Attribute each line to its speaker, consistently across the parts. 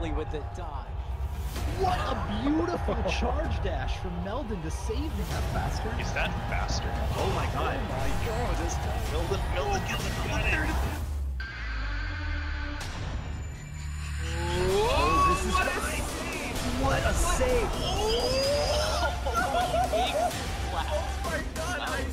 Speaker 1: perfectly with the dive.
Speaker 2: What a beautiful charge dash from Meldon to save him.
Speaker 3: Is that faster?
Speaker 2: Oh my god.
Speaker 1: Oh my god, this time.
Speaker 3: Meldon, get it.
Speaker 2: Oh, this is what a save.
Speaker 1: Oh, big flat.
Speaker 2: Oh my god.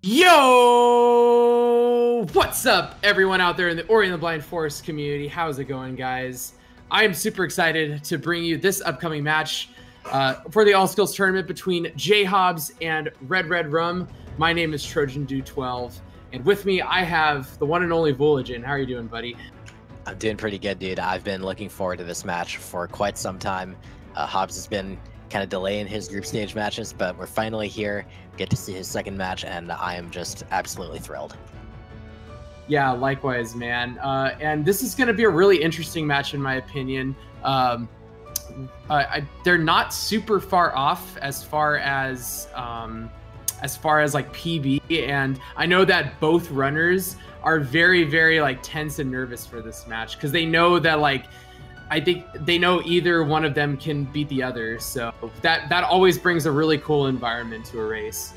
Speaker 4: Yo! What's up, everyone out there in the Ori and the Blind Forest community? How's it going, guys? I am super excited to bring you this upcoming match for the All Skills tournament between JHobz and RedR3dRum. My name is TrojanDude12, and with me I have the one and only Vooligen. How are you doing, buddy?
Speaker 5: I'm doing pretty good, dude. I've been looking forward to this match for quite some time. Hobbs has been kind of delaying his group stage matches, but we're finally here. Get to see his second match, and I am just absolutely thrilled.
Speaker 4: Yeah, likewise, man. And this is going to be a really interesting match, in my opinion. They're not super far off as far as like PB, and I know that both runners are very, very like tense and nervous for this match because they know that like I think they know either one of them can beat the other, so that always brings a really cool environment to a race.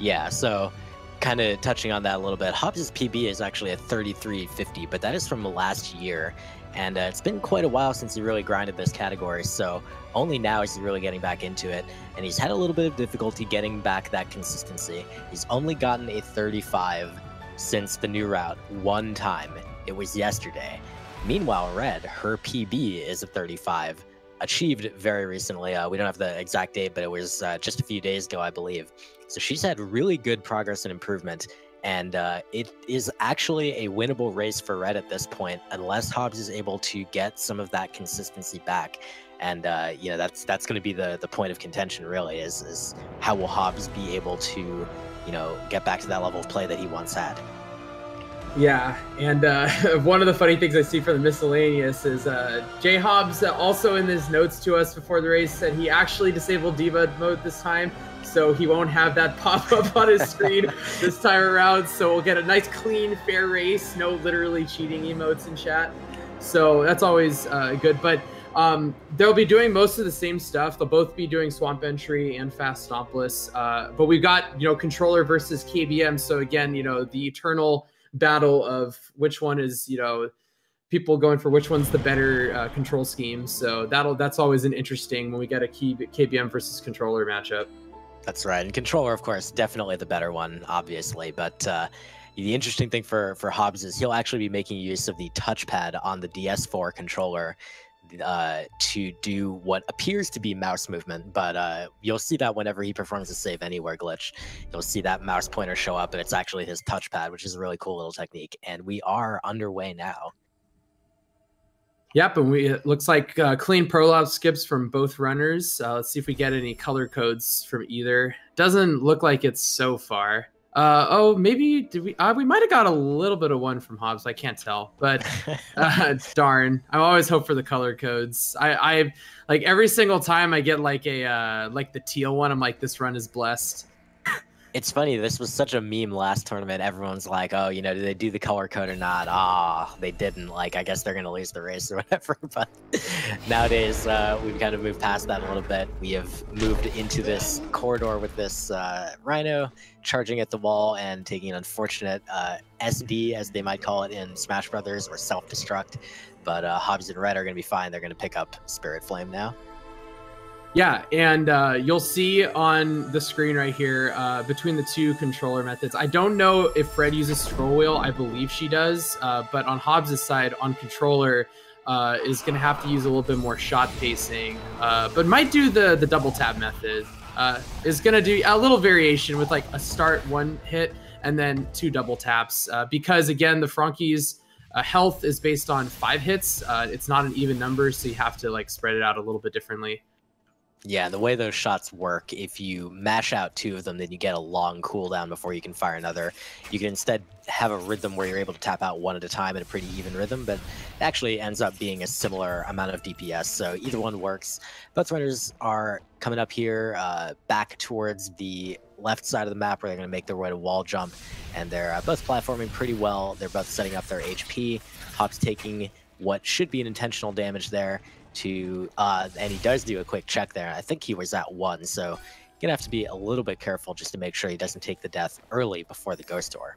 Speaker 5: Yeah, so kind of touching on that a little bit, Hobbs' PB is actually at 33.50, but that is from last year, and it's been quite a while since he really grinded this category, so only now is he really getting back into it, and he's had a little bit of difficulty getting back that consistency. He's only gotten a 35 since the new route one time. It was yesterday. Meanwhile, Red, her PB is a 35, achieved very recently. We don't have the exact date, but it was just a few days ago, I believe. So she's had really good progress and improvement, and it is actually a winnable race for Red at this point, unless Hobbs is able to get some of that consistency back. And you know, that's going to be the point of contention, really, is how will Hobbs be able to, you know, get back to that level of play that he once had.
Speaker 4: Yeah, and one of the funny things I see from the miscellaneous is JHobz also in his notes to us before the race said he actually disabled Diva mode this time, so he won't have that pop up on his screen this time around. So we'll get a nice, clean, fair race, no literally cheating emotes in chat. So that's always good. But they'll be doing most of the same stuff. They'll both be doing Swamp Entry and Fast Stompless. But we've got, you know, controller versus KBM. So again, you know, the eternal battle of which one is, you know, people going for which one's the better control scheme. So that's always an interesting when we get a KBM versus controller matchup.
Speaker 5: That's right, and controller, of course, definitely the better one, obviously. But the interesting thing for Hobbs is he'll actually be making use of the touchpad on the DS4 controller to do what appears to be mouse movement, but you'll see that whenever he performs a save anywhere glitch, you'll see that mouse pointer show up, and it's actually his touchpad, which is a really cool little technique. And we are underway now.
Speaker 4: Yep, and it looks like clean prolapse skips from both runners. Let's see if we get any color codes from either. Doesn't look like it's so far. Oh, maybe did we might have got a little bit of one from Hobbs. I can't tell, but darn, I always hope for the color codes. I like every single time I get like a like the teal one, I'm like, this run is blessed.
Speaker 5: It's funny, this was such a meme last tournament. Everyone's like, oh, you know, did they do the color code or not? Ah, they didn't. Like, I guess they're going to lose the race or whatever. But nowadays, we've kind of moved past that a little bit. We have moved into this corridor with this Rhino charging at the wall and taking an unfortunate SD, as they might call it in Smash Brothers, or self-destruct. But Hobbs and Red are going to be fine. They're going to pick up Spirit Flame now.
Speaker 4: Yeah, and you'll see on the screen right here between the two controller methods. I don't know if Fred uses scroll wheel. I believe she does, but on Hobbs' side, on controller, is going to have to use a little bit more shot pacing, but might do the double tap method. is going to do a little variation with like a start 1 hit and then 2 double taps. Because again, the Franki's health is based on 5 hits. It's not an even number, so you have to like spread it out a little bit differently.
Speaker 5: Yeah, the way those shots work, if you mash out 2 of them, then you get a long cooldown before you can fire another. You can instead have a rhythm where you're able to tap out 1 at a time in a pretty even rhythm, but it actually ends up being a similar amount of DPS, so either one works. Both runners are coming up here, back towards the left side of the map where they're going to make their way to wall jump, and they're both platforming pretty well. They're both setting up their HP. Hop's taking what should be an intentional damage there, and he does do a quick check there. I think he was at 1, so gonna have to be a little bit careful just to make sure he doesn't take the death early before the ghost door.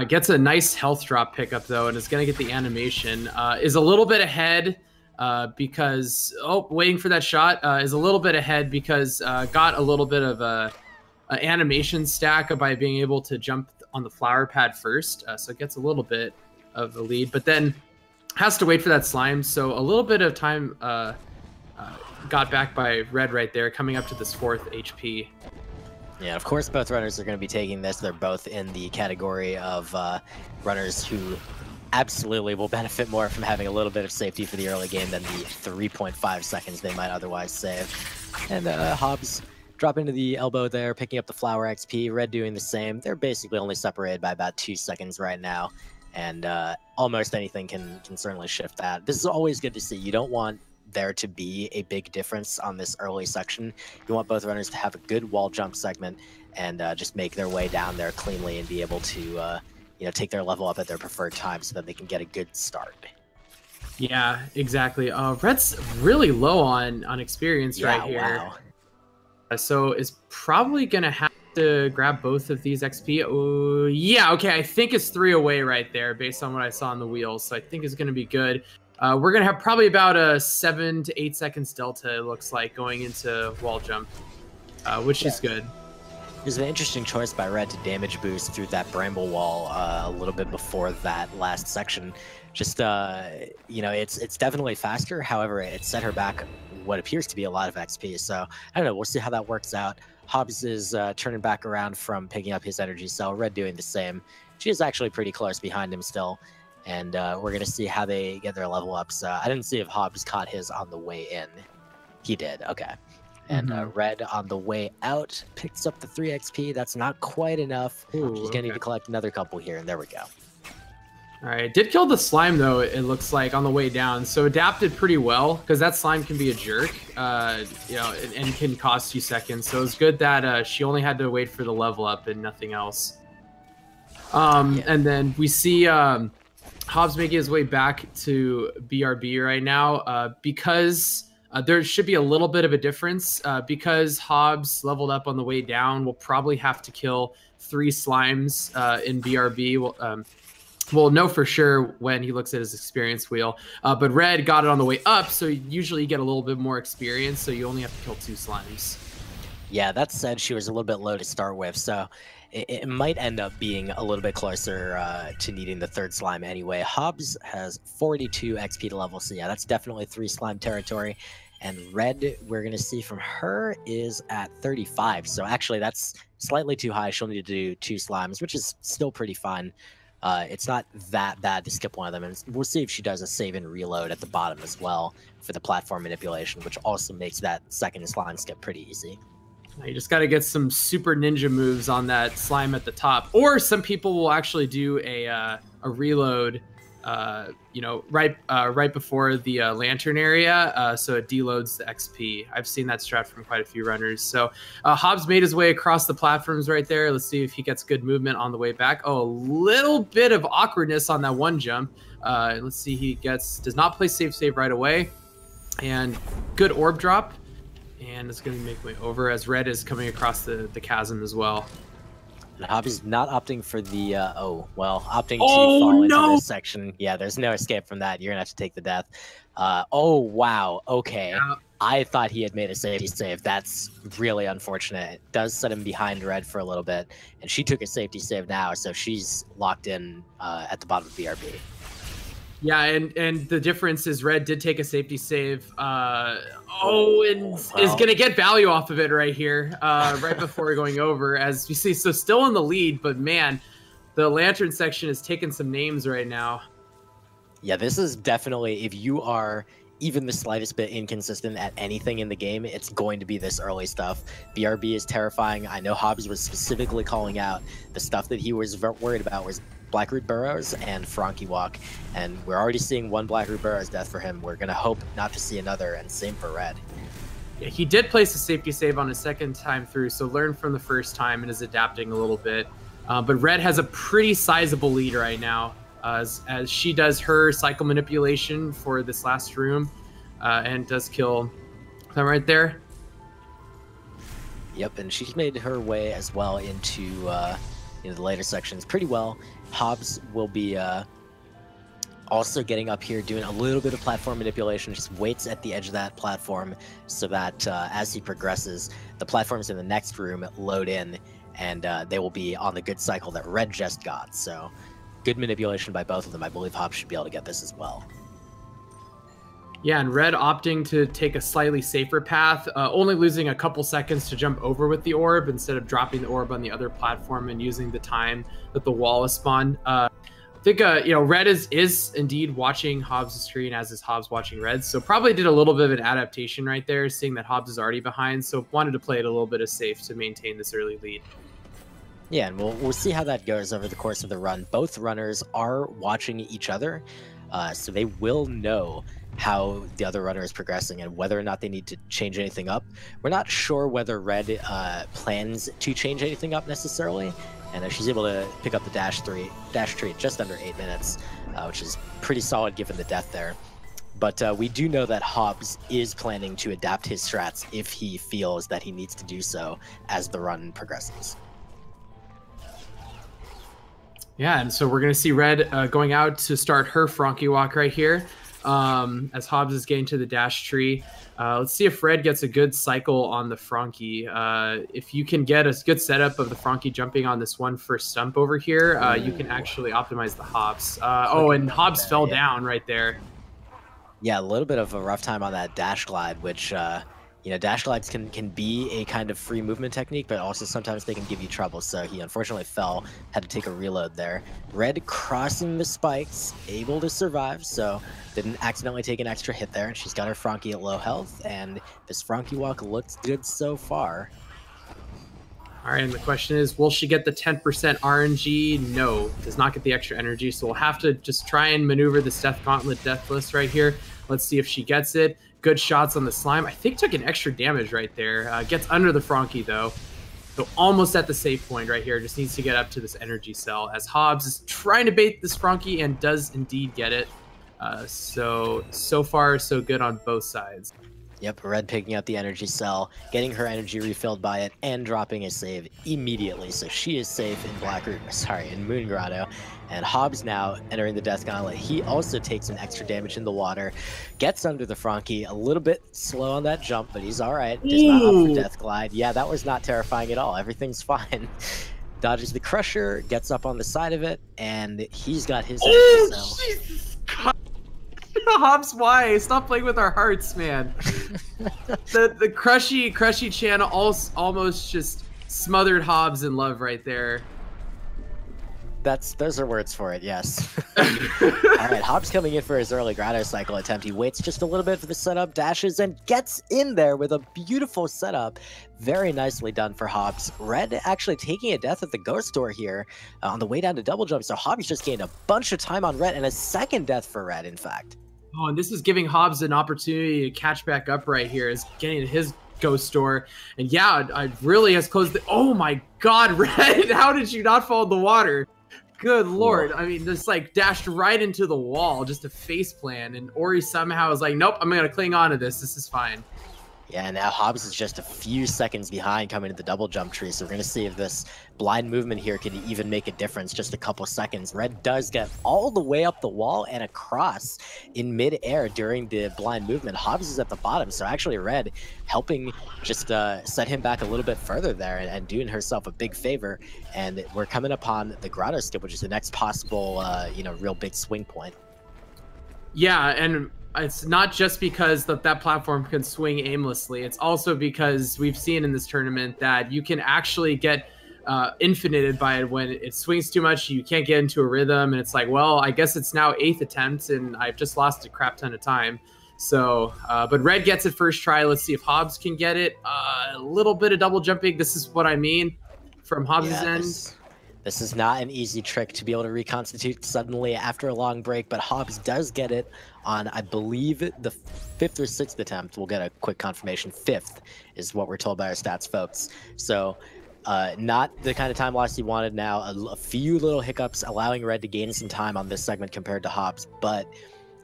Speaker 4: Gets a nice health drop pickup though, and is gonna get the animation. Is a little bit ahead because waiting for that shot. Is a little bit ahead because got a little bit of a animation stack by being able to jump on the flower pad first, so it gets a little bit of the lead, but then has to wait for that slime, so a little bit of time got back by Red right there, coming up to this 4th HP.
Speaker 5: Yeah, of course both runners are going to be taking this. They're both in the category of runners who absolutely will benefit more from having a little bit of safety for the early game than the 3.5 seconds they might otherwise save. And Hobbs dropping to the elbow there, picking up the flower XP. Red doing the same. They're basically only separated by about 2 seconds right now. And almost anything can certainly shift that. This is always good to see. You don't want there to be a big difference on this early section. You want both runners to have a good wall jump segment and just make their way down there cleanly and be able to take their level up at their preferred time so that they can get a good start.
Speaker 4: Yeah, exactly. Red's really low on experience right here.
Speaker 5: Wow.
Speaker 4: So is probably gonna have to grab both of these XP. Oh, yeah, okay, I think it's 3 away right there based on what I saw on the wheels, so I think it's going to be good. We're going to have probably about a 7 to 8 seconds delta, it looks like, going into wall jump, which is good.
Speaker 5: It was an interesting choice by Red to damage boost through that bramble wall a little bit before that last section. Just, it's definitely faster, however, it set her back what appears to be a lot of XP, so I don't know, we'll see how that works out. Hobbs is turning back around from picking up his energy cell. Red doing the same. She is actually pretty close behind him still. And we're going to see how they get their level ups. I didn't see if Hobbs caught his on the way in. He did. Okay. And Red on the way out picks up the 3 XP. That's not quite enough.
Speaker 4: Ooh,
Speaker 5: She's going to need to collect another couple here. And there we go.
Speaker 4: All right, did kill the slime though, it looks like, on the way down, so adapted pretty well, because that slime can be a jerk, and can cost you seconds, so it's good that she only had to wait for the level up and nothing else. And then we see Hobbs making his way back to BRB right now, because there should be a little bit of a difference, because Hobbs leveled up on the way down. We'll probably have to kill 3 slimes in BRB. We'll know for sure when he looks at his experience wheel. But Red got it on the way up, so usually you get a little bit more experience, so you only have to kill 2 slimes.
Speaker 5: Yeah, that said, she was a little bit low to start with, so it might end up being a little bit closer to needing the 3rd slime anyway. Hobbs has 42 XP to level, so yeah, that's definitely 3 slime territory. And Red, we're going to see from her, is at 35, so actually that's slightly too high. She'll need to do 2 slimes, which is still pretty fine. It's not that bad to skip one of them, and we'll see if she does a save and reload at the bottom as well for the platform manipulation, which also makes that 2nd slime skip pretty easy.
Speaker 4: You just got to get some super ninja moves on that slime at the top, or some people will actually do a reload, right before the lantern area, so it deloads the XP. I've seen that strat from quite a few runners. So Hobbs made his way across the platforms right there. Let's see if he gets good movement on the way back. Oh, a little bit of awkwardness on that one jump. Let's see, he does not play save right away, and good orb drop. And it's going to make way over as Red is coming across the chasm as well.
Speaker 5: Hobbs is not opting for the, opting to fall into this section. Yeah, there's no escape from that. You're going to have to take the death. Oh, wow. Okay. Yeah. I thought he had made a safety save. That's really unfortunate. It does set him behind Red for a little bit. And she took a safety save now, so she's locked in at the bottom of BRB.
Speaker 4: Yeah, and the difference is Red did take a safety save. Is gonna get value off of it right here, right before going over, as we see. So still in the lead, but man, the Lantern section is taking some names right now.
Speaker 5: Yeah, this is definitely, if you are even the slightest bit inconsistent at anything in the game, it's going to be this early stuff. BRB is terrifying. I know Hobbs was specifically calling out the stuff that he was worried about was Blackroot Burrows and Frankie Walk, and we're already seeing one Blackroot Burrows death for him. We're gonna hope not to see another, and same for Red.
Speaker 4: Yeah, he did place a safety save on his second time through, so learned from the first time and is adapting a little bit. But Red has a pretty sizable lead right now, as she does her cycle manipulation for this last room, and does kill them right there.
Speaker 5: Yep, and she's made her way as well into the later sections pretty well. Hobbs will be also getting up here, doing a little bit of platform manipulation, just waits at the edge of that platform so that as he progresses, the platforms in the next room load in, and they will be on the good cycle that Red just got. So good manipulation by both of them. I believe Hobbs should be able to get this as well.
Speaker 4: Yeah, and Red opting to take a slightly safer path, only losing a couple seconds to jump over with the orb instead of dropping the orb on the other platform and using the time that the wall is spawned. I think, Red is indeed watching Hobbs' screen, as is Hobbs watching Red, so probably did a little bit of an adaptation right there, seeing that Hobbs is already behind, so wanted to play it a little bit of safe to maintain this early lead.
Speaker 5: Yeah, and we'll see how that goes over the course of the run. Both runners are watching each other, so they will know how the other runner is progressing and whether or not they need to change anything up. We're not sure whether Red plans to change anything up necessarily, and she's able to pick up the dash tree just under 8 minutes, which is pretty solid given the death there. But we do know that Hobbs is planning to adapt his strats if he feels that he needs to do so as the run progresses.
Speaker 4: Yeah, and so we're going to see Red going out to start her Frankie Walk right here, as Hobbs is getting to the dash tree. Let's see if Red gets a good cycle on the Frankie. If you can get a good setup of the Frankie jumping on this one first stump over here, you can actually optimize the Hobbs. And Hobbs fell down right there.
Speaker 5: Yeah, a little bit of a rough time on that dash glide, which dash glides can be a kind of free movement technique, but also sometimes they can give you trouble. So he unfortunately fell, had to take a reload there. Red crossing the spikes, able to survive, so didn't accidentally take an extra hit there. And she's got her Frankie at low health, and this Frankie Walk looks good so far.
Speaker 4: All right, and the question is, will she get the 10% RNG? No, does not get the extra energy, so we'll have to just try and maneuver this Death Gauntlet Deathless right here. Let's see if she gets it. Good shots on the slime. I think took an extra damage right there. Gets under the Frankie, though. So almost at the save point right here. Just needs to get up to this energy cell, as Hobbs is trying to bait this Frankie and does indeed get it. So far, so good on both sides.
Speaker 5: Yep, Red picking up the energy cell, getting her energy refilled by it, and dropping a save immediately. So she is safe in Moon Grotto. And Hobbs now entering the Death Gauntlet. He also takes some extra damage in the water, gets under the Frankie, a little bit slow on that jump, but he's all right. Does not opt for Death Glide. Yeah, that was not terrifying at all. Everything's fine. Dodges the Crusher, gets up on the side of it, and he's got his energy cell.
Speaker 4: Jesus God. Hobbs, why? Stop playing with our hearts, man. the crushy channel almost just smothered Hobbs in love right there.
Speaker 5: Those are words for it, yes. Alright, Hobbs coming in for his early Grotto cycle attempt. He waits just a little bit for the setup, dashes, and gets in there with a beautiful setup. Very nicely done for Hobbs. Red actually taking a death at the Ghost Door here on the way down to double jump, so Hobbs just gained a bunch of time on Red, and a second death for Red, in fact.
Speaker 4: Oh, and this is giving Hobbs an opportunity to catch back up right here, is getting his Ghost Door. And yeah, I really has closed the... Oh my God, Red, how did you not fall in the water? Good Lord. I mean, just like dashed right into the wall, just a face plan. And Ori somehow is like, nope, I'm going to cling on to this. This is fine.
Speaker 5: Yeah, now Hobbs is just a few seconds behind coming to the double jump tree, so we're going to see if this blind movement here can even make a difference. Just a couple seconds. Red does get all the way up the wall and across in mid-air during the blind movement. Hobbs is at the bottom, so actually Red helping just set him back a little bit further there and doing herself a big favor. And we're coming upon the Grotto skip, which is the next possible, real big swing point.
Speaker 4: Yeah, and it's not just because that platform can swing aimlessly. It's also because we've seen in this tournament that you can actually get infinited by it when it swings too much. You can't get into a rhythm, and it's like, well, I guess it's now 8th attempt, and I've just lost a crap ton of time. So, but Red gets it first try. Let's see if Hobbs can get it. A little bit of double jumping. This is what I mean from Hobbs' end.
Speaker 5: This is not an easy trick to be able to reconstitute suddenly after a long break, but Hobbs does get it on, I believe, the 5th or 6th attempt. We'll get a quick confirmation. 5th is what we're told by our stats folks. So not the kind of time loss he wanted now. A few little hiccups allowing Red to gain some time on this segment compared to Hobbs, but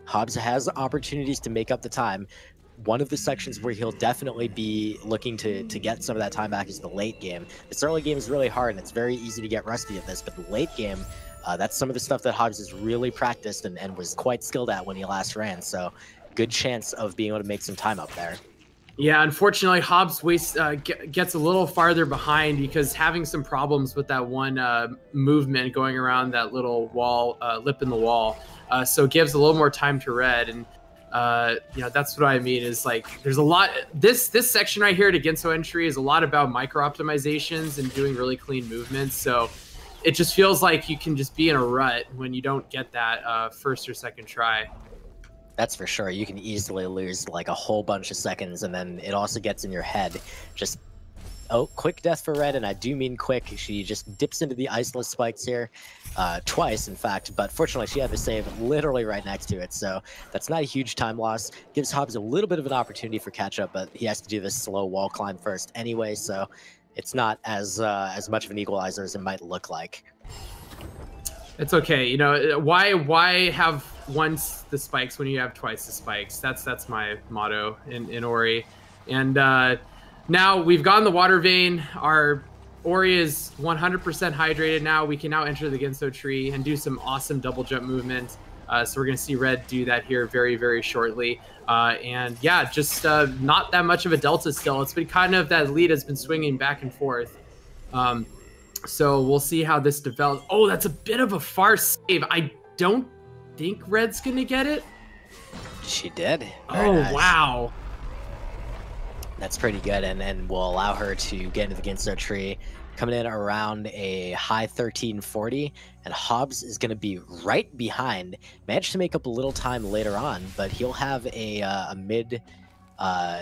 Speaker 5: Hobbs has opportunities to make up the time. One of the sections where he'll definitely be looking to get some of that time back is the late game. This early game is really hard, and it's very easy to get rusty at this, but the late game, that's some of the stuff that Hobbs has really practiced and was quite skilled at when he last ran, so good chance of being able to make some time up there.
Speaker 4: Yeah, unfortunately, Hobbs gets a little farther behind because having some problems with that one movement going around that little wall, lip in the wall, so it gives a little more time to Red, and you know, that's what I mean is like there's a lot. This section right here at Ginso entry is a lot about micro optimizations and doing really clean movements. So it just feels like you can just be in a rut when you don't get that first or second try.
Speaker 5: That's for sure. You can easily lose like a whole bunch of seconds, and then it also gets in your head. Just quick death for Red, and I do mean quick. She just dips into the iceless spikes here twice, in fact, but fortunately she had the save literally right next to it, so that's not a huge time loss. Gives Hobbs a little bit of an opportunity for catch-up, but he has to do this slow wall climb first anyway, so it's not as much of an equalizer as it might look like.
Speaker 4: It's okay. You know, why have once the spikes when you have twice the spikes? That's my motto in Ori. And now we've gotten the water vein. Our Ori is 100% hydrated now. We can now enter the Ginso tree and do some awesome double jump movement. So we're going to see Red do that here very, very shortly. And yeah, just not that much of a delta still. It's been kind of that lead has been swinging back and forth. So we'll see how this develops. Oh, that's a bit of a far save. I don't think Red's going to get it.
Speaker 5: She did.
Speaker 4: Very nice. Wow.
Speaker 5: That's pretty good, and will allow her to get into the Ginso tree, coming in around a high 1340, and Hobbs is going to be right behind. Managed to make up a little time later on, but he'll have a mid,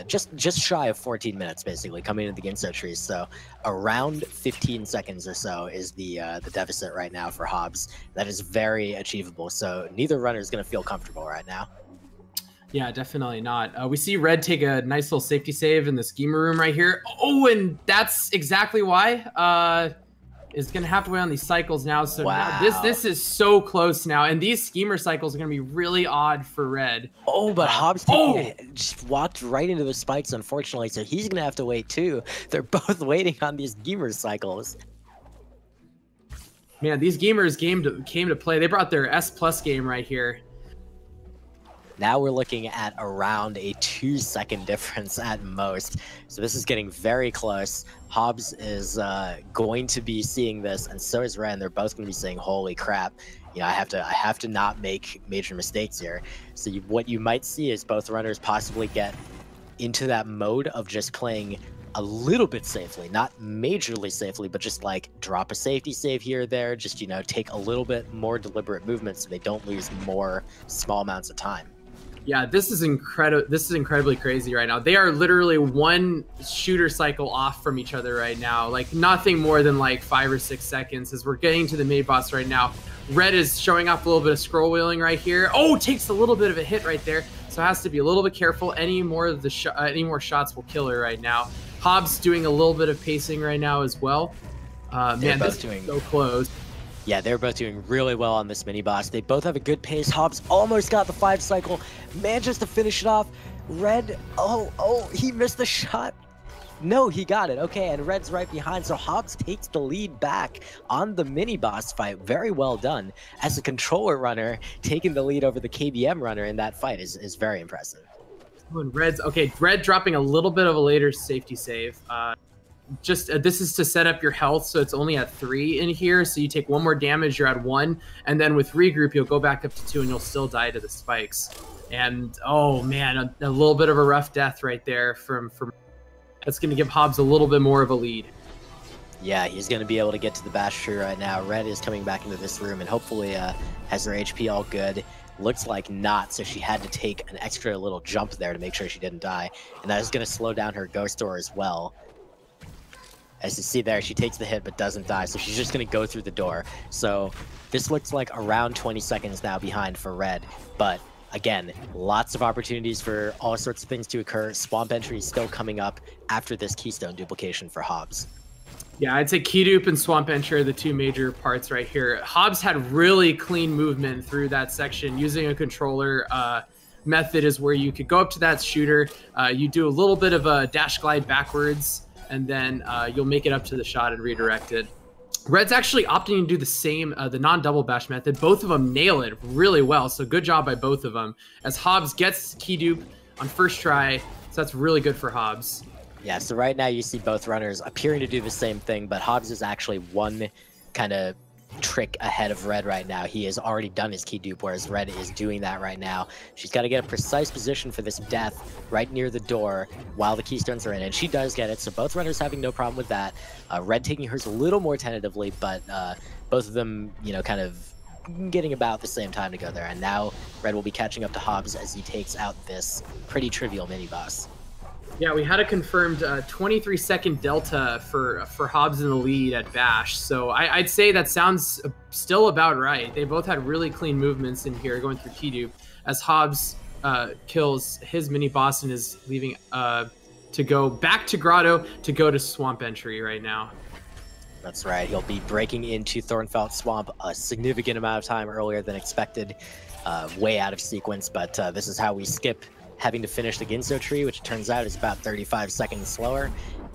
Speaker 5: just shy of 14 minutes, basically, coming into the Ginso tree. So around 15 seconds or so is the deficit right now for Hobbs. That is very achievable, so neither runner is going to feel comfortable right now.
Speaker 4: Yeah, definitely not. We see Red take a nice little safety save in the schemer room right here. Oh, and that's exactly why. Is going to have to wait on these cycles now. So
Speaker 5: wow.
Speaker 4: Now this is so close now. And these schemer cycles are going to be really odd for Red.
Speaker 5: Oh, but Hobbs just walked right into the spikes, unfortunately. So he's going to have to wait too. They're both waiting on these schemer cycles.
Speaker 4: Man, these gamers came to play. They brought their S+ game right here.
Speaker 5: Now we're looking at around a 2-second difference at most. So this is getting very close. Hobbs is going to be seeing this, and so is Ren. They're both going to be saying, holy crap, you know, I have to not make major mistakes here. So what you might see is both runners possibly get into that mode of just playing a little bit safely, not majorly safely, but just like drop a safety save here or there, just, you know, take a little bit more deliberate movement so they don't lose more small amounts of time.
Speaker 4: Yeah, this is incredible. This is incredibly crazy right now. They are literally one shooter cycle off from each other right now. Like nothing more than like 5 or 6 seconds as we're getting to the mid boss right now. Red is showing off a little bit of scroll wheeling right here. Oh, takes a little bit of a hit right there. So has to be a little bit careful. Any more shots will kill her right now. Hobbs doing a little bit of pacing right now as well. Man, this is so close.
Speaker 5: Yeah, they're both doing really well on this mini-boss. They both have a good pace. Hobbs almost got the 5 cycle. Manages to finish it off. Red, oh, he missed the shot. No, he got it. Okay, and Red's right behind, so Hobbs takes the lead back on the mini-boss fight. Very well done. As a controller runner, taking the lead over the KBM runner in that fight is very impressive.
Speaker 4: And Red dropping a little bit of a later safety save. just this is to set up your health, so it's only at 3 in here. So you take 1 more damage, you're at 1, and then with regroup, you'll go back up to 2, and you'll still die to the spikes. And oh man, a little bit of a rough death right there from that's going to give Hobbs a little bit more of a lead.
Speaker 5: Yeah, he's going to be able to get to the bash tree right now. Red is coming back into this room and hopefully has her HP all good. Looks like not, so she had to take an extra little jump there to make sure she didn't die. And that is going to slow down her ghost door as well. As you see there, she takes the hit but doesn't die, so she's just going to go through the door. So this looks like around 20 seconds now behind for Red, but again, lots of opportunities for all sorts of things to occur. Swamp entry is still coming up after this keystone duplication for Hobbs.
Speaker 4: Yeah, I'd say key dupe and swamp entry are the 2 major parts right here. Hobbs had really clean movement through that section. Using a controller method is where you could go up to that shooter, you do a little bit of a dash glide backwards, and then you'll make it up to the shot and redirect it. Red's actually opting to do the same, the non-double bash method. Both of them nail it really well, so good job by both of them. As Hobbs gets key dupe on first try, so that's really good for Hobbs.
Speaker 5: Yeah, so right now you see both runners appearing to do the same thing, but Hobbs is actually one kind of trick ahead of Red right now. He has already done his key dupe, whereas Red is doing that right now. She's got to get a precise position for this death right near the door while the keystones are in, and she does get it, so both runners having no problem with that. Red taking hers a little more tentatively, but both of them, you know, kind of getting about the same time to go there, and now Red will be catching up to Hobbs as he takes out this pretty trivial mini-boss.
Speaker 4: Yeah, we had a confirmed 23-second delta for Hobbs in the lead at Bash, so I'd say that sounds still about right. They both had really clean movements in here going through key dupe, as Hobbs kills his mini-boss and is leaving to go back to Grotto to go to Swamp Entry right now.
Speaker 5: That's right. He'll be breaking into Thornfelt Swamp a significant amount of time earlier than expected, way out of sequence, but this is how we skip having to finish the Ginso tree, which it turns out is about 35 seconds slower.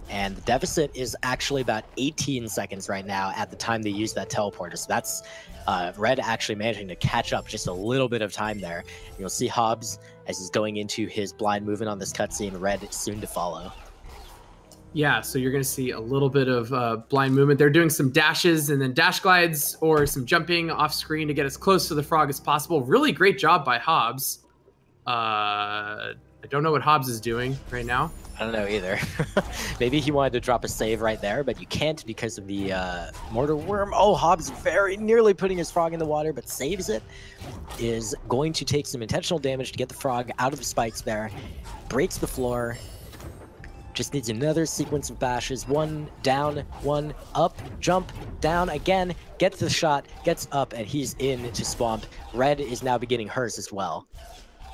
Speaker 5: And the deficit is actually about 18 seconds right now at the time they use that teleporter. So that's Red actually managing to catch up just a little bit of time there. And you'll see Hobbs, as he's going into his blind movement on this cutscene, Red soon to follow.
Speaker 4: Yeah, so you're going to see a little bit of blind movement. They're doing some dashes and then dash glides or some jumping off screen to get as close to the frog as possible. Really great job by Hobbs. I don't know what Hobbs is doing right now.
Speaker 5: I don't know either. Maybe he wanted to drop a save right there, but you can't because of the mortar worm. Oh, Hobbs very nearly putting his frog in the water, but saves it. Is going to take some intentional damage to get the frog out of the spikes there. Breaks the floor. Just needs another sequence of bashes. 1 down, 1 up, jump, down again, gets the shot, gets up, and he's in to Swamp. Red is now beginning hers as well.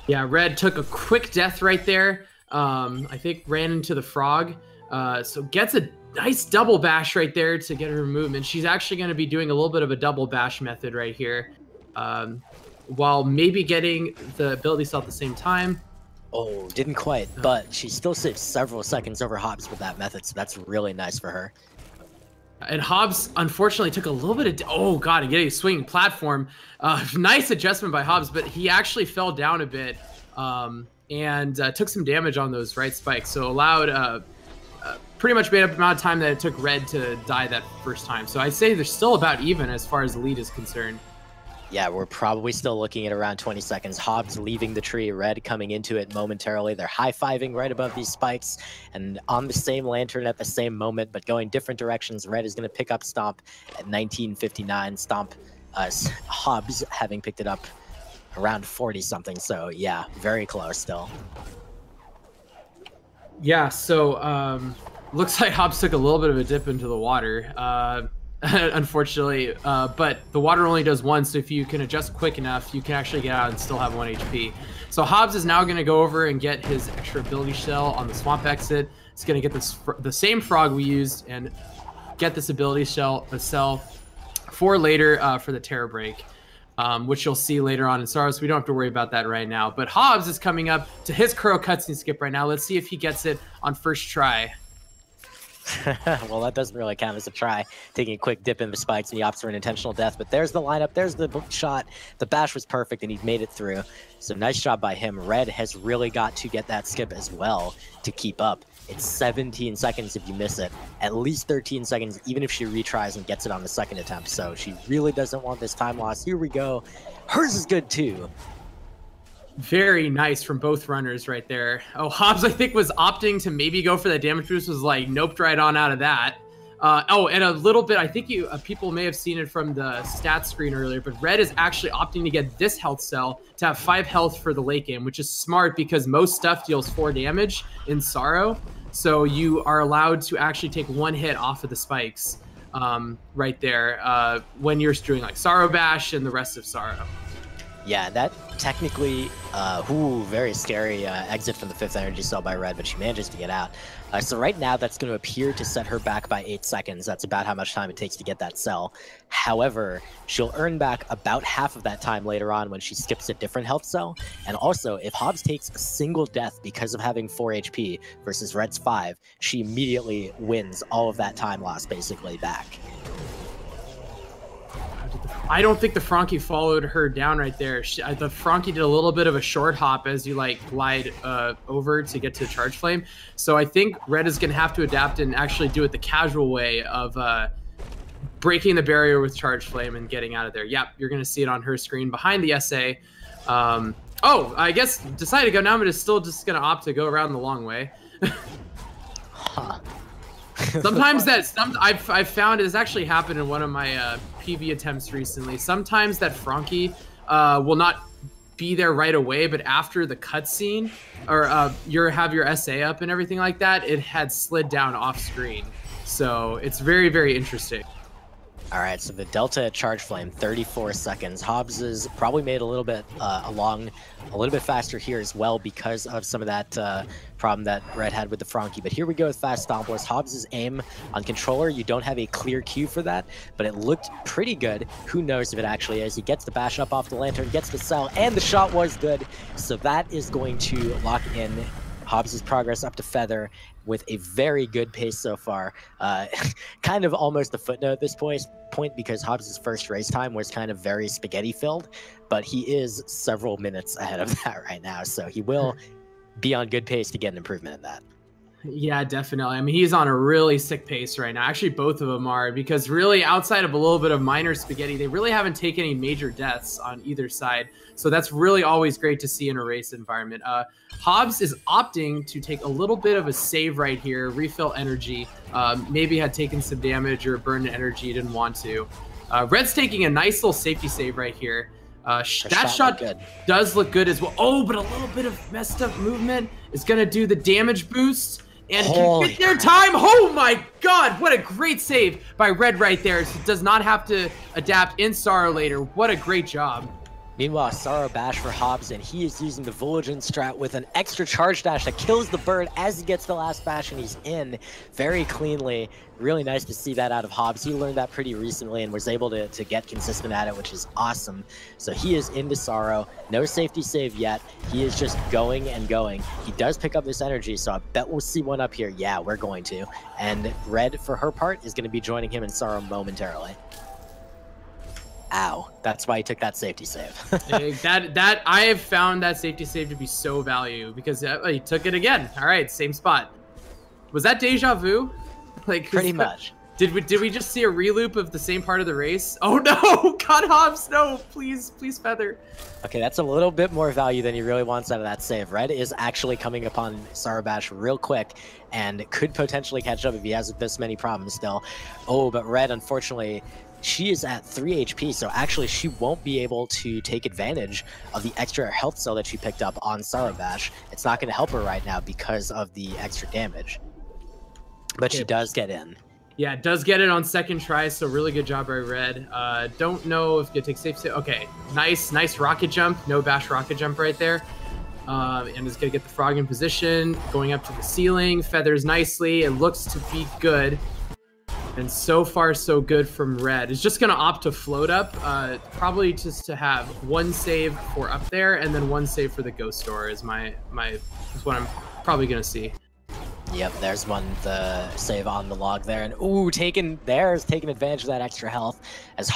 Speaker 4: Yeah, Red took a quick death right there. I think ran into the frog. So gets a nice double bash right there to get her movement. She's actually going to be doing a little bit of a double bash method right here, while maybe getting the ability cell at the same time.
Speaker 5: Oh, didn't quite, but she still saved several seconds over Hobbs with that method, so that's really nice for her.
Speaker 4: And Hobbs, unfortunately, took a little bit of... Oh, God, getting a swinging platform. Nice adjustment by Hobbs, but he actually fell down a bit and took some damage on those right spikes. So allowed pretty much made up the amount of time that it took Red to die that first time. So I'd say they're still about even as far as the lead is concerned.
Speaker 5: Yeah, we're probably still looking at around 20 seconds. Hobbs leaving the tree, Red coming into it momentarily. They're high-fiving right above these spikes and on the same lantern at the same moment, but going different directions. Red is going to pick up Stomp at 1959. Stomp, Hobbs having picked it up around 40-something. So, yeah, very close still.
Speaker 4: Yeah, so looks like Hobbs took a little bit of a dip into the water. Unfortunately, but the water only does 1, so if you can adjust quick enough, you can actually get out and still have 1 HP. So Hobbs is now going to go over and get his extra ability shell on the swamp exit. It's going to get the same frog we used and get this ability shell for later for the Terror Break, which you'll see later on in Saros. We don't have to worry about that right now. But Hobbs is coming up to his Kuro cutscene skip right now. Let's see if he gets it on first try.
Speaker 5: Well, that doesn't really count as a try. Taking a quick dip in the spikes, and he opts for an intentional death. But there's the lineup. There's the shot. The bash was perfect, and he made it through. So nice job by him. Red has really got to get that skip as well to keep up. It's 17 seconds if you miss it. At least 13 seconds, even if she retries and gets it on the second attempt. So she really doesn't want this time loss. Here we go. Hers is good, too.
Speaker 4: Very nice from both runners right there. Oh, Hobbs, I think, was opting to maybe go for that damage boost, was like, noped right on out of that. Oh, and a little bit, I think people may have seen it from the stats screen earlier, but Red is actually opting to get this health cell to have 5 health for the late game, which is smart because most stuff deals 4 damage in Sorrow. So you are allowed to actually take 1 hit off of the spikes right there when you're doing like Sorrow Bash and the rest of Sorrow.
Speaker 5: Yeah, that technically, very scary exit from the 5th energy cell by Red, but she manages to get out. So right now, that's going to appear to set her back by 8 seconds. That's about how much time it takes to get that cell. However, she'll earn back about half of that time later on when she skips a different health cell. And also, if Hobbs takes a single death because of having 4 HP versus Red's 5, she immediately wins all of that time loss basically back.
Speaker 4: I don't think the Frankie followed her down right there. The Frankie did a little bit of a short hop as you like glide over to get to Charge Flame. So I think Red is going to have to adapt and actually do it the casual way of breaking the barrier with Charge Flame and getting out of there. Yep, you're going to see it on her screen behind the SA. Oh, I guess decided to go now, but is still just going to opt to go around the long way.
Speaker 5: Huh.
Speaker 4: Sometimes I've found it's actually happened in one of my PV attempts recently. Sometimes that Frankie will not be there right away, but after the cutscene or have your SA up and everything like that, it had slid down off screen. So it's very, very interesting.
Speaker 5: All right, so the delta at Charge Flame, 34 seconds. Hobbs is probably made a little bit faster here as well because of some of that problem that Red had with the Frankie. But here we go with Fast Stompless. Hobbs' aim on controller, you don't have a clear cue for that, but it looked pretty good. Who knows if it actually is. He gets the bash up off the lantern, gets the cell, and the shot was good. So that is going to lock in Hobbs' progress up to Feather with a very good pace so far. Kind of almost a footnote at this point because Hobbs' first race time was kind of very spaghetti filled, but he is several minutes ahead of that right now. So he will be on good pace to get an improvement in that.
Speaker 4: Yeah, definitely. I mean, he's on a really sick pace right now. Actually, both of them are, because really outside of a little bit of minor spaghetti, they really haven't taken any major deaths on either side. So that's really always great to see in a race environment. Hobbs is opting to take a little bit of a save right here, refill energy. Maybe had taken some damage or burned energy, didn't want to. Red's taking a nice little safety save right here. That shot does look good as well. Oh, but a little bit of messed up movement is going to do the damage boost. And can get their time. Oh my god, what a great save by Red right there. So does not have to adapt in Sorrow later. What a great job.
Speaker 5: Meanwhile, Sorrow bash for Hobbs, and he is using the Voligen strat with an extra charge dash that kills the bird as he gets the last bash, and he's in very cleanly. Really nice to see that out of Hobbs. He learned that pretty recently and was able to get consistent at it, which is awesome. So he is into Sorrow. No safety save yet. He is just going and going. He does pick up this energy, so I bet we'll see one up here. Yeah, we're going to. And Red, for her part, is going to be joining him in Sorrow momentarily. Ow, that's why he took that safety save.
Speaker 4: that I have found that safety save to be so valuable because he took it again. All right, same spot. Was that deja vu? Like
Speaker 5: pretty much.
Speaker 4: Did we just see a reloop of the same part of the race? Oh no, God, Hobbs, no, please Feather.
Speaker 5: Okay, that's a little bit more value than he really wants out of that save. Red is actually coming upon Sorrow Bash real quick and could potentially catch up if he has this many problems still. Oh, but Red, unfortunately, she is at 3 HP, so actually she won't be able to take advantage of the extra health cell that she picked up on Sorrow Bash. It's not going to help her right now because of the extra damage. But she does get in.
Speaker 4: Yeah, it does get it on second try, so really good job by Red. Don't know if you take safe. Okay, nice rocket jump. No bash rocket jump right there. And is going to get the frog in position, going up to the ceiling. Feathers nicely. It looks to be good. And so far, so good from Red. It's just going to opt to float up, probably just to have one save for up there, and then one save for the Ghost Door is what I'm probably going to see.
Speaker 5: Yep, there's one, the save on the log there, and ooh, taking advantage of that extra health. As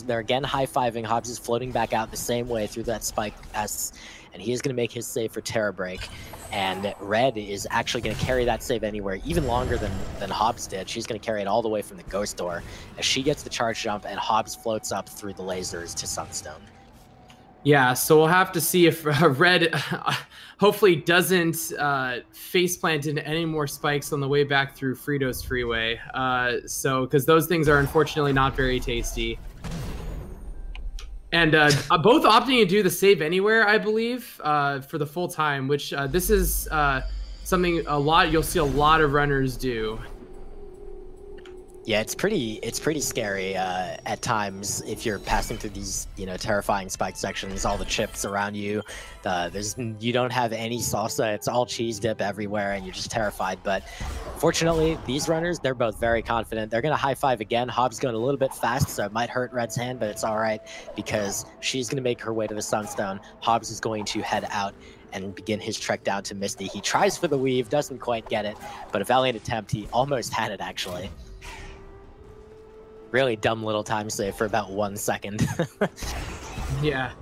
Speaker 5: they're again high-fiving, Hobbs is floating back out the same way through that spike S, and he is going to make his save for Terra Break. And Red is actually going to carry that save anywhere, even longer than Hobbs did. She's going to carry it all the way from the Ghost Door as she gets the charge jump, and Hobbs floats up through the lasers to Sunstone. Yeah,
Speaker 4: so we'll have to see if Red hopefully doesn't faceplant into any more spikes on the way back through Fritos Freeway. Because those things are unfortunately not very tasty. And both opting to do the save anywhere, I believe, for the full time, which this is something you'll see a lot of runners do.
Speaker 5: Yeah, it's pretty scary at times if you're passing through these, terrifying spike sections. All the chips around you, you don't have any salsa. It's all cheese dip everywhere, and you're just terrified. But fortunately, these runners, they're both very confident. They're gonna high five again. Hobbs going a little bit fast, so it might hurt Red's hand, but it's all right because she's gonna make her way to the Sunstone. Hobbs is going to head out and begin his trek down to Misty. He tries for the weave, doesn't quite get it, but a valiant attempt. He almost had it actually. Really dumb little time save for about 1 second.
Speaker 4: Yeah.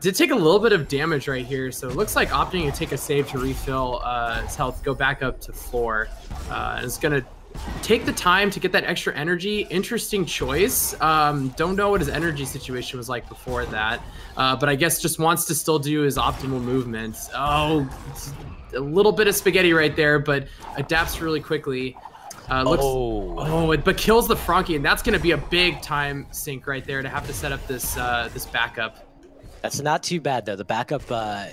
Speaker 4: Did take a little bit of damage right here, so it looks like opting to take a save to refill his health, go back up to 4. It's going to take the time to get that extra energy. Interesting choice. Don't know what his energy situation was like before that, but I guess just wants to still do his optimal movements. Oh, a little bit of spaghetti right there, but adapts really quickly. But kills the Frankie, and that's going to be a big time sink right there to have to set up this this backup.
Speaker 5: That's not too bad though. The backup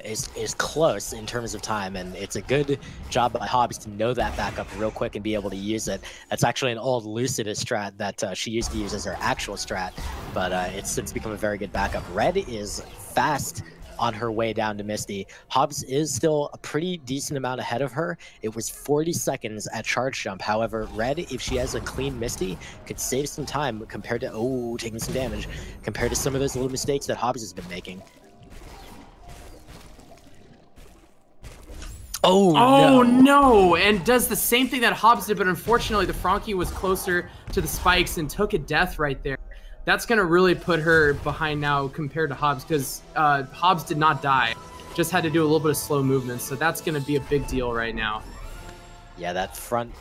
Speaker 5: is close in terms of time, and it's a good job by Hobbs to know that backup real quick and be able to use it. That's actually an old Lucidus strat that she used to use as her actual strat, but it's since become a very good backup. Red is fast on her way down to Misty. Hobbs is still a pretty decent amount ahead of her. It was 40 seconds at charge jump. However, Red, if she has a clean Misty, could save some time compared to, taking some damage, compared to some of those little mistakes that Hobbs has been making. Oh
Speaker 4: no! And does the same thing that Hobbs did, but unfortunately the Frankie was closer to the spikes and took a death right there. That's going to really put her behind now compared to Hobbs, because Hobbs did not die. Just had to do a little bit of slow movement, so that's going to be a big deal right now.
Speaker 5: Yeah, that front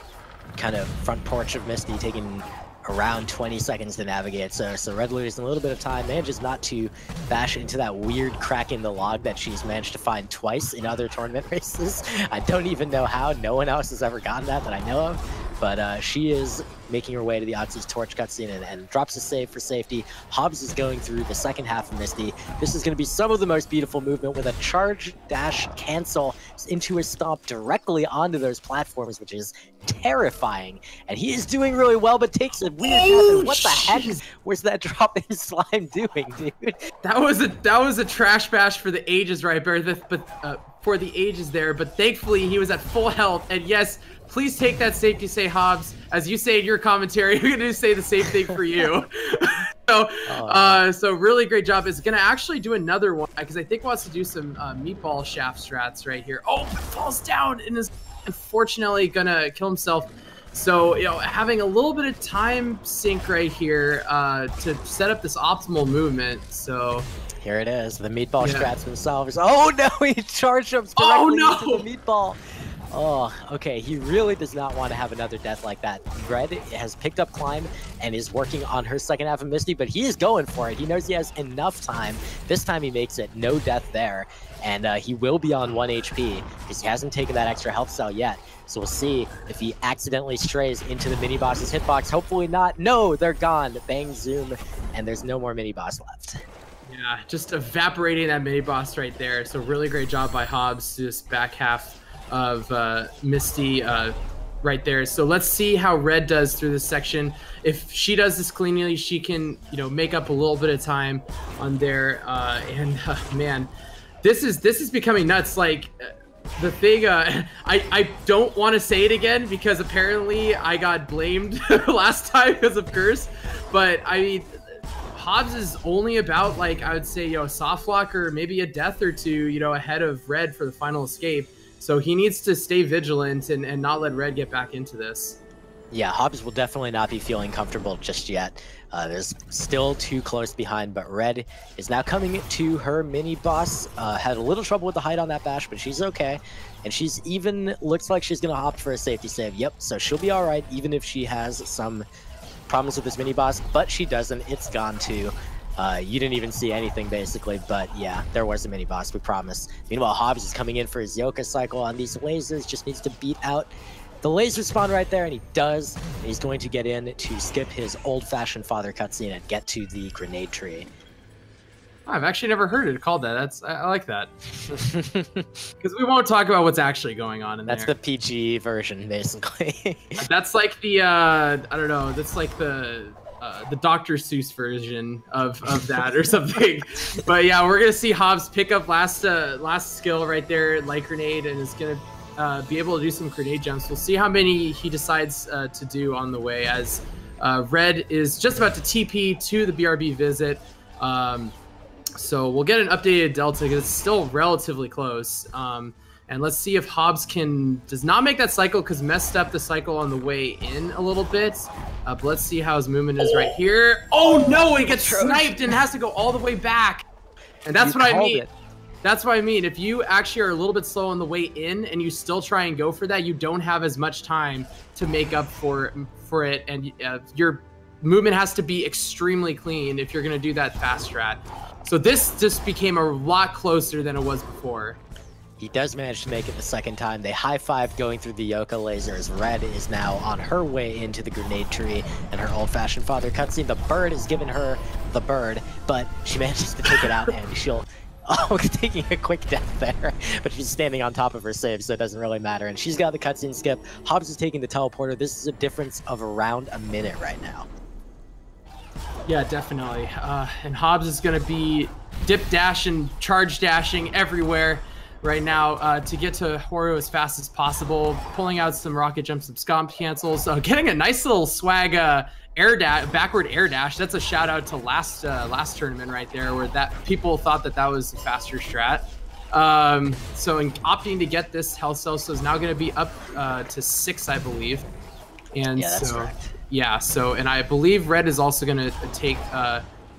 Speaker 5: porch of Misty taking around 20 seconds to navigate. So Red losing a little bit of time, manages not to bash into that weird crack in the log that she's managed to find twice in other tournament races. I don't even know how. No one else has ever gotten that I know of. But she is making her way to the Otzi's Torch cutscene and drops a save for safety. Hobbs is going through the second half of Misty. This is going to be some of the most beautiful movement with a charge dash cancel into a stomp directly onto those platforms, which is terrifying. And he is doing really well, but takes a weird path. What the heck was that dropping slime doing, dude?
Speaker 4: That was a trash bash for the ages right there, for the ages there. But thankfully he was at full health. And yes, please take that safety say, Hobbs. As you say in your commentary, you're going to say the same thing for you. So really great job. Is going to actually do another one because I think wants to do some meatball shaft strats right here. Oh, falls down and is unfortunately going to kill himself. So, having a little bit of time sink right here to set up this optimal movement. So
Speaker 5: here it is. The meatball strats themselves. Oh no, he charge jumps directly into the meatball. Oh, okay. He really does not want to have another death like that. Red has picked up climb and is working on her second half of Misty, but he is going for it. He knows he has enough time. This time he makes it. No death there. And he will be on 1 HP because he hasn't taken that extra health cell yet. So we'll see if he accidentally strays into the mini-boss's hitbox. Hopefully not. No, they're gone. Bang, zoom, and there's no more mini-boss left.
Speaker 4: Yeah, just evaporating that mini-boss right there. So really great job by Hobbs to this back half of Misty right there. So let's see how Red does through this section. If she does this cleanly, she can, make up a little bit of time on there. Man, this is becoming nuts. Like the thing, I don't want to say it again because apparently I got blamed last time because of Curse. But I mean, Hobbs is only about, like, I would say, a soft lock or maybe a death or two, ahead of Red for the final escape. So he needs to stay vigilant and not let Red get back into this.
Speaker 5: Yeah, Hobbs will definitely not be feeling comfortable just yet. There's still too close behind, but Red is now coming to her mini boss. Had a little trouble with the height on that bash, but she's okay. And she's even looks like she's going to opt for a safety save. Yep, so she'll be all right, even if she has some problems with this mini boss, but she doesn't. It's gone too. You didn't even see anything basically, but yeah, there was a mini boss, we promise. Meanwhile, Hobbs is coming in for his Yoka cycle on these lasers, just needs to beat out the laser spawn right there, and he does. And he's going to get in to skip his old-fashioned father cutscene and get to the grenade tree.
Speaker 4: I've actually never heard it called that. I like that. Because we won't talk about what's actually going on in there.
Speaker 5: That's the PG version, basically.
Speaker 4: That's like the, I don't know, that's like the Dr. Seuss version of that or something. But yeah, we're going to see Hobbs pick up last skill right there, light grenade, and is going to be able to do some grenade jumps. We'll see how many he decides to do on the way, as Red is just about to TP to the BRB visit. So we'll get an updated delta because it's still relatively close. And let's see if Hobbs does not make that cycle because messed up the cycle on the way in a little bit. But let's see how his movement is right here. Oh no, he gets sniped and has to go all the way back. And that's what I mean. That's what I mean. If you actually are a little bit slow on the way in and you still try and go for that, you don't have as much time to make up for it. And your movement has to be extremely clean if you're going to do that fast strat. So this just became a lot closer than it was before.
Speaker 5: He does manage to make it the second time. They high-five going through the Yoka lasers. Red is now on her way into the grenade tree and her old-fashioned father cutscene. The bird has given her the bird, but she manages to take it out and she'll... Oh, taking a quick death there, but she's standing on top of her save, so it doesn't really matter. And she's got the cutscene skip. Hobbs is taking the teleporter. This is a difference of around a minute right now.
Speaker 4: Yeah, definitely. And Hobbs is going to be dip dashing, charge dashing everywhere right now to get to Horo as fast as possible, pulling out some rocket jumps, some scomp cancels, getting a nice little swag backward air dash. That's a shout out to last tournament right there, where people thought that was a faster strat. So in opting to get this health cell, so is now going to be up to 6, I believe. And
Speaker 5: yeah, that's correct.
Speaker 4: Yeah, so and I believe Red is also going to take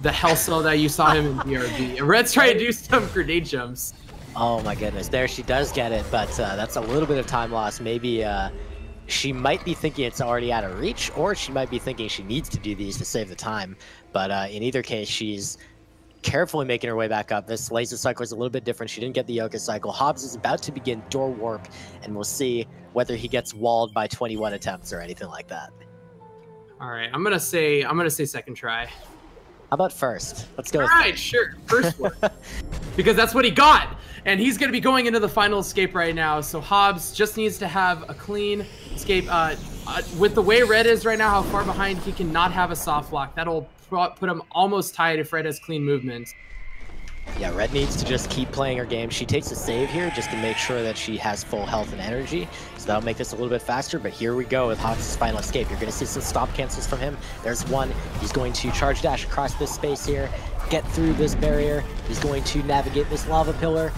Speaker 4: the health cell that you saw him in BRB. Red's trying to do some grenade jumps.
Speaker 5: Oh my goodness, there she does get it, but that's a little bit of time loss. Maybe she might be thinking it's already out of reach, or she might be thinking she needs to do these to save the time. But in either case, she's carefully making her way back up. This laser cycle is a little bit different. She didn't get the Yoka cycle. Hobbs is about to begin door warp, and we'll see whether he gets walled by 21 attempts or anything like that.
Speaker 4: All right, I'm gonna say second try.
Speaker 5: How about first? Let's go.
Speaker 4: All right, sure, first one, because that's what he got. And he's going to be going into the final escape right now. So Hobbs just needs to have a clean escape. With the way Red is right now, how far behind, he cannot have a soft lock. That'll put him almost tied if Red has clean movement.
Speaker 5: Yeah, Red needs to just keep playing her game. She takes a save here just to make sure that she has full health and energy. So that'll make this a little bit faster, but here we go with Hobbs' final escape. You're going to see some stop cancels from him. There's one. He's going to charge dash across this space here, get through this barrier. He's going to navigate this lava pillar,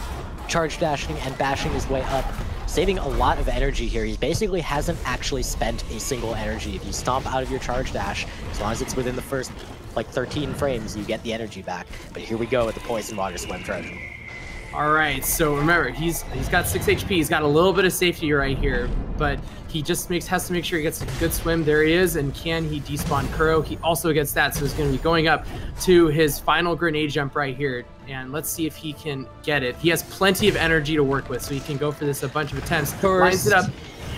Speaker 5: charge dashing and bashing his way up, saving a lot of energy here. He basically hasn't actually spent a single energy. If you stomp out of your charge dash, as long as it's within the first like 13 frames, you get the energy back. But here we go with the poison water swim Trojan.
Speaker 4: All right, so remember, he's got 6 HP. He's got a little bit of safety right here, but he just has to make sure he gets a good swim. There he is, and can he despawn Kuro? He also gets that, so he's going to be going up to his final grenade jump right here, and let's see if he can get it. He has plenty of energy to work with, so he can go for this a bunch of attempts. Lines it up,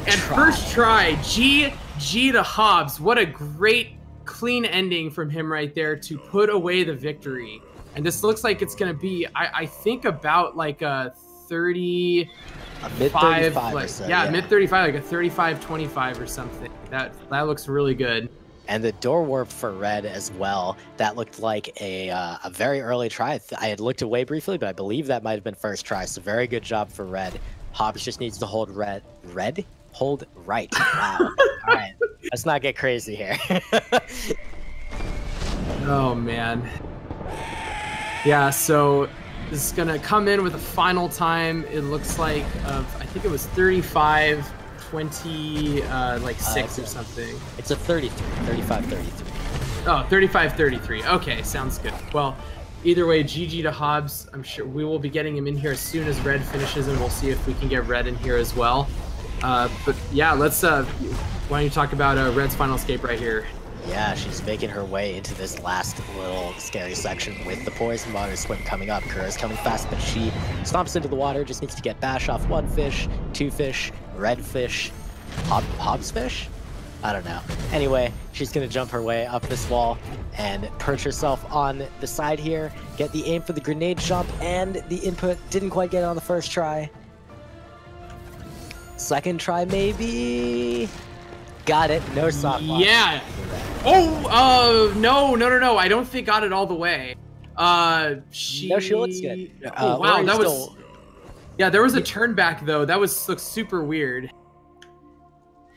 Speaker 4: and first try, GG to Hobbs. What a great, clean ending from him right there to put away the victory. And this looks like it's going to be, I think, about like a 30...
Speaker 5: A mid-35 or so,
Speaker 4: yeah, mid-35, like a 35-25 or something. That looks really good.
Speaker 5: And the door warp for Red as well. That looked like a very early try. I had looked away briefly, but I believe that might have been first try. So very good job for Red. Hobbs just needs to hold Red? Hold right. Wow. All right. Let's not get crazy here.
Speaker 4: Oh, man. Yeah, so is gonna come in with a final time. It looks like of, I think it was 35, 20, like 6 or something.
Speaker 5: It's a 35-33.
Speaker 4: Oh, 35-33. Okay, sounds good. Well, either way, GG to Hobbs. I'm sure we will be getting him in here as soon as Red finishes, and we'll see if we can get Red in here as well. But yeah, let's. Why don't you talk about Red's final escape right here?
Speaker 5: Yeah, she's making her way into this last little scary section with the poison water swim coming up. Kura's coming fast, but she stomps into the water, just needs to get bash off 1 fish, 2 fish, red fish, Hobbs fish? I don't know. Anyway, she's gonna jump her way up this wall and perch herself on the side here, get the aim for the grenade jump, and the input didn't quite get it on the first try. Second try, maybe? Got it. No soft launch.
Speaker 4: Yeah. Oh, no. I don't think got it all the way.
Speaker 5: No, she looks good.
Speaker 4: Oh, wow, that was... Yeah, there was a turn back, though. That looks super weird.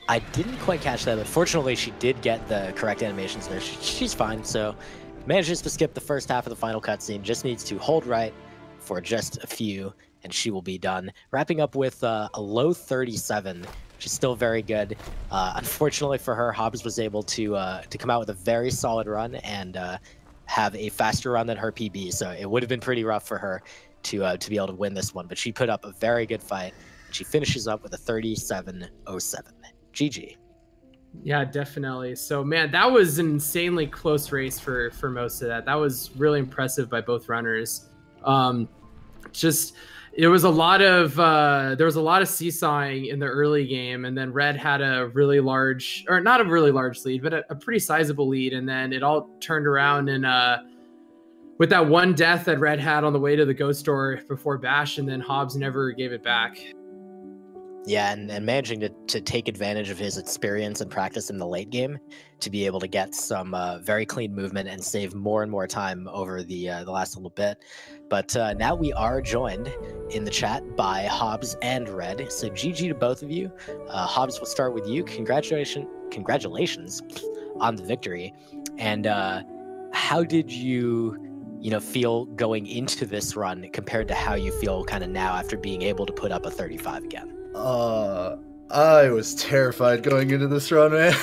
Speaker 5: I didn't quite catch that, but fortunately she did get the correct animations there. She's fine, so manages to skip the first half of the final cutscene, just needs to hold right for just a few, and she will be done. Wrapping up with a low 37, which is still very good. Unfortunately for her, Hobbs was able to come out with a very solid run and have a faster run than her PB, so it would have been pretty rough for her to be able to win this one, but she put up a very good fight. She finishes up with a 37-07. GG.
Speaker 4: Yeah, definitely. So, man, that was an insanely close race for most of that. That was really impressive by both runners. It was a lot of there was a lot of seesawing in the early game, and then Red had a really large, or not a really large lead, but a pretty sizable lead, and then it all turned around and with that one death that Red had on the way to the ghost door before Bash, and then Hobbs never gave it back.
Speaker 5: Yeah, and managing to take advantage of his experience and practice in the late game to be able to get some very clean movement and save more and more time over the last little bit. But now we are joined in the chat by Hobbs and Red. So GG to both of you. Hobbs, we'll start with you. Congratulations on the victory. And how did you feel going into this run compared to how you feel kind of now after being able to put up a 35 again?
Speaker 6: I was terrified going into this run, man.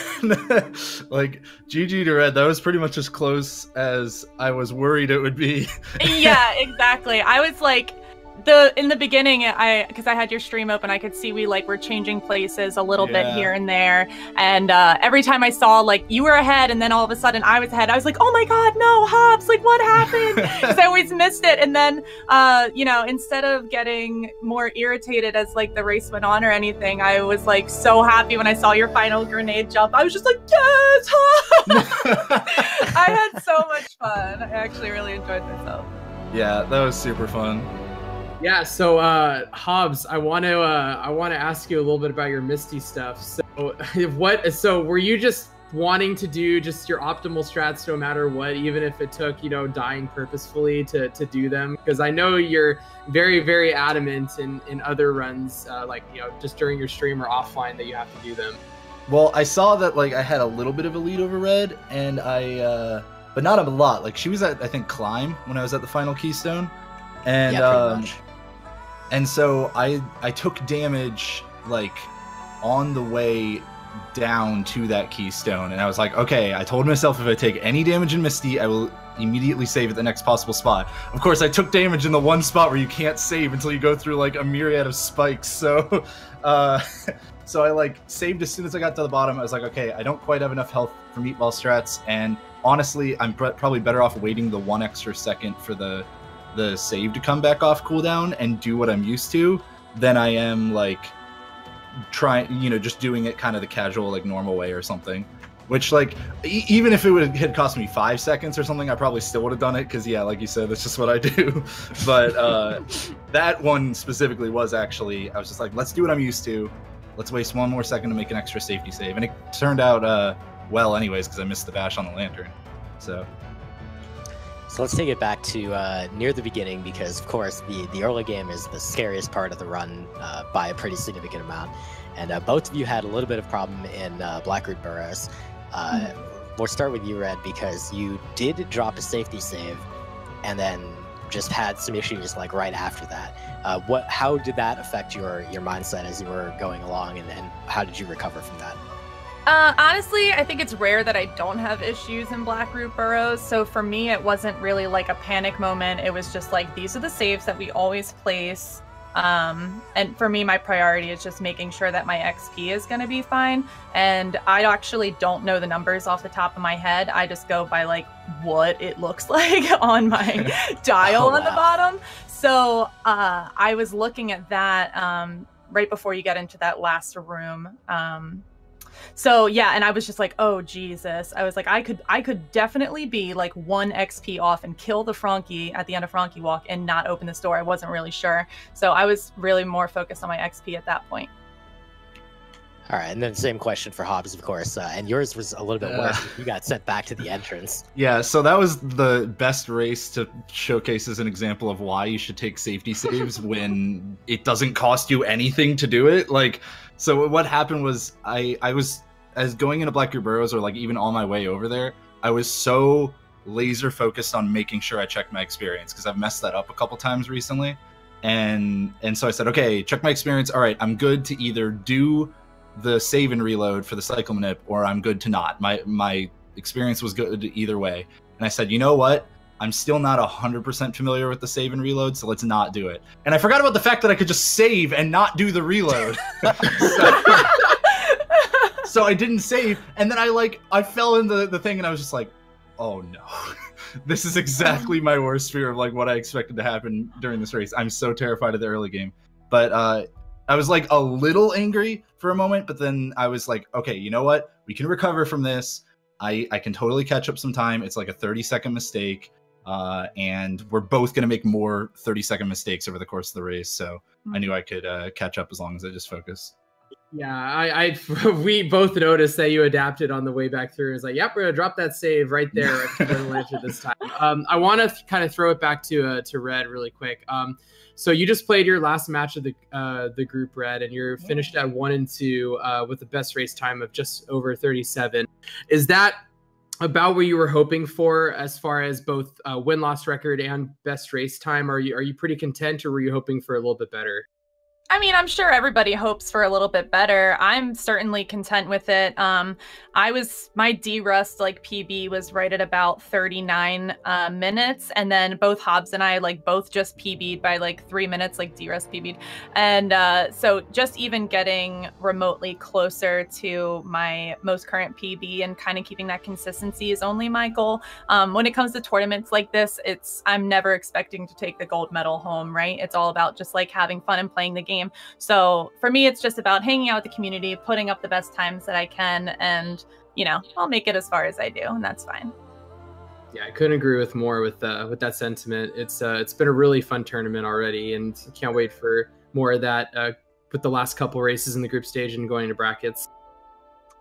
Speaker 6: Like, GG to Red, that was pretty much as close as I was worried it would be.
Speaker 7: Yeah, exactly. I was like, in the beginning, because I had your stream open, I could see we were changing places a little bit here and there, and every time I saw you were ahead, and then all of a sudden I was ahead, I was like, oh my god, no, Hobbs, what happened? Because I always missed it, and then instead of getting more irritated as the race went on or anything, I was so happy when I saw your final grenade jump. I was just like, yes, Hobbs! I had so much fun. I actually really enjoyed myself.
Speaker 6: Yeah, that was super fun.
Speaker 4: Yeah, so Hobbs, I want to ask you a little bit about your Misty stuff. So were you just wanting to do just your optimal strats no matter what, even if it took dying purposefully to do them? Because I know you're very, very adamant in other runs, just during your stream or offline, that you have to do them.
Speaker 6: Well, I saw that I had a little bit of a lead over Red, and but not a lot. She was at, I think, Climb when I was at the final Keystone, and
Speaker 5: yeah, pretty much.
Speaker 6: And so I took damage on the way down to that Keystone, and I was like, okay, I told myself if I take any damage in Misty, I will immediately save at the next possible spot. Of course, I took damage in the one spot where you can't save until you go through a myriad of spikes. So so I saved as soon as I got to the bottom. I was like, okay, I don't quite have enough health for meatball strats, and honestly, I'm probably better off waiting the 1 extra second for the save to come back off cooldown and do what I'm used to than I am trying, just doing it kind of the casual, normal way or something. Which, even if it had cost me 5 seconds or something, I probably still would have done it, because, yeah, like you said, that's just what I do. But that one specifically was actually, I was just like, let's do what I'm used to. Let's waste 1 more second to make an extra safety save. And it turned out well anyways, because I missed the bash on the lantern. So
Speaker 5: let's take it back to near the beginning, because of course the early game is the scariest part of the run by a pretty significant amount. And both of you had a little bit of problem in Blackroot Burrows. We'll start with you, Red, because you did drop a safety save and then just had some issues like right after that. How did that affect your mindset as you were going along, and how did you recover from that?
Speaker 7: Honestly, I think it's rare that I don't have issues in Blackroot Burrows. So for me, it wasn't really like a panic moment. It was just like, these are the saves that we always place. And for me, my priority is just making sure that my XP is going to be fine. And I actually don't know the numbers off the top of my head. I just go by like what it looks like on my dial on the bottom. So I was looking at that right before you get into that last room. So yeah, and I was just like, oh Jesus. I was like, I could definitely be like 1 XP off and kill the Frankie at the end of Frankie Walk and not open this door. I wasn't really sure. So I was really more focused on my XP at that point.
Speaker 5: All right, and then same question for Hobbs, of course, and yours was a little bit worse. You got sent back to the entrance.
Speaker 6: Yeah, so that was the best race to showcase as an example of why you should take safety saves when it doesn't cost you anything to do it. Like, so what happened was I was, as going into Blackroot Burrows, or like even on my way over there, I was so laser focused on making sure I checked my experience, because I've messed that up a couple times recently. And so I said, okay, check my experience. All right, I'm good to either do the save and reload for the cycle manip, or I'm good to not. My experience was good either way. And I said, you know what? I'm still not 100% familiar with the save and reload, so let's not do it. And I forgot about the fact that I could just save and not do the reload. So I didn't save, and then I fell in the thing, and I was just like, oh no. This is exactly my worst fear of like what I expected to happen during this race. I'm so terrified of the early game. But I was like a little angry for a moment, but then I was like, okay, you know what? We can recover from this. I can totally catch up some time. It's like a 30-second mistake. And we're both going to make more 30-second mistakes over the course of the race. So I knew I could catch up as long as I just focused.
Speaker 4: Yeah, we both noticed that you adapted on the way back through. It's like, yep, we're gonna drop that save right there at the Lantern this time. I want to kind of throw it back to Red really quick. So you just played your last match of the group, Red, and you're finished at 1-2 with the best race time of just over 37. Is that about what you were hoping for as far as both win-loss record and best race time? Are you pretty content, or were you hoping for a little bit better?
Speaker 7: I mean, I'm sure everybody hopes for a little bit better. I'm certainly content with it. My D-Rust like PB was right at about 39 minutes, and then both Hobbs and I both just PB'd by 3 minutes, like D-Rust PB'd. And so just even getting remotely closer to my most current PB and kind of keeping that consistency is only my goal. When it comes to tournaments like this, I'm never expecting to take the gold medal home, right? It's all about just having fun and playing the game. So for me, it's just about hanging out with the community, putting up the best times that I can, and I'll make it as far as I do, and that's fine.
Speaker 4: Yeah, I couldn't agree with more with that sentiment. It's been a really fun tournament already, and can't wait for more of that with the last couple races in the group stage and going into brackets.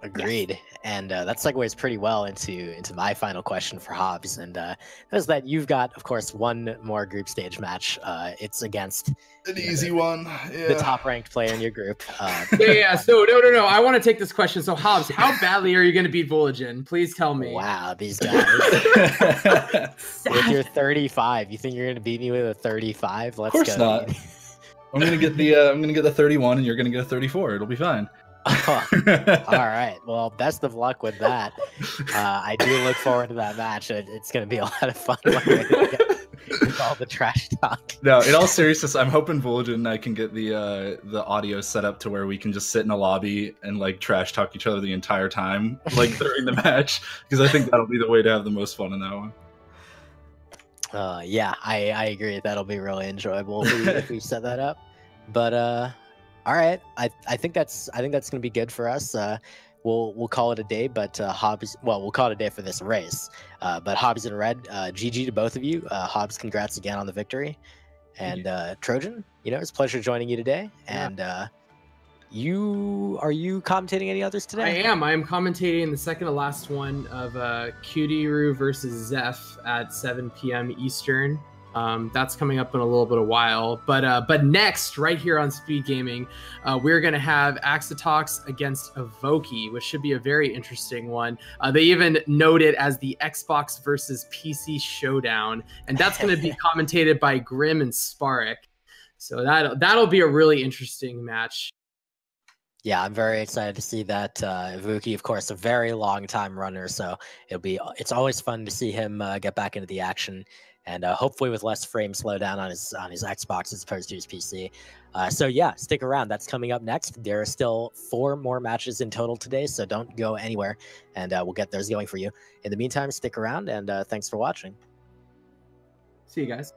Speaker 5: Agreed. Yes. And that segues pretty well into my final question for Hobbs, and that is that you've got, of course, one more group stage match. It's against
Speaker 6: an easy one,
Speaker 5: the top-ranked player in your group.
Speaker 4: Yeah. So no. I want to take this question. So Hobbs, how badly are you going to beat Voligen? Please tell me.
Speaker 5: Wow, these guys. With your 35, you think you're going to beat me with a 35? Let's go.
Speaker 6: Of course not. I'm gonna get the 31, and you're gonna get a 34. It'll be fine.
Speaker 5: Oh, all right. Well, best of luck with that. I do look forward to that match. It's going to be a lot of fun with all the trash talk.
Speaker 6: No, in all seriousness, I'm hoping Voligen and I can get the audio set up to where we can just sit in a lobby and trash talk each other the entire time, during the match, because I think that'll be the way to have the most fun in that one.
Speaker 5: Yeah, I agree. That'll be really enjoyable if we set that up. But all right, I think that's gonna be good for us. We'll call it a day, but Hobbs, we'll call it a day for this race. But Hobbs and Red, GG to both of you. Hobbs, congrats again on the victory, and Trojan, it's a pleasure joining you today. Yeah. And are you commentating any others today?
Speaker 4: I am commentating the second to last one of QDRU versus Zeph at 7 p.m. Eastern. That's coming up in a little bit of while. But next, right here on Speed Gaming, we're going to have Axatox against Evoki, which should be a very interesting one. They even note it as the Xbox versus PC showdown, and that's going to be commentated by Grim and Sparek. So that'll be a really interesting match.
Speaker 5: Yeah, I'm very excited to see that. Ivuki, of course, a very long time runner, so it's always fun to see him get back into the action, and hopefully with less frame slowdown on his Xbox as opposed to his PC. So yeah, stick around. That's coming up next. There are still 4 more matches in total today, so don't go anywhere, and we'll get those going for you. In the meantime, stick around, and thanks for watching.
Speaker 4: See you guys.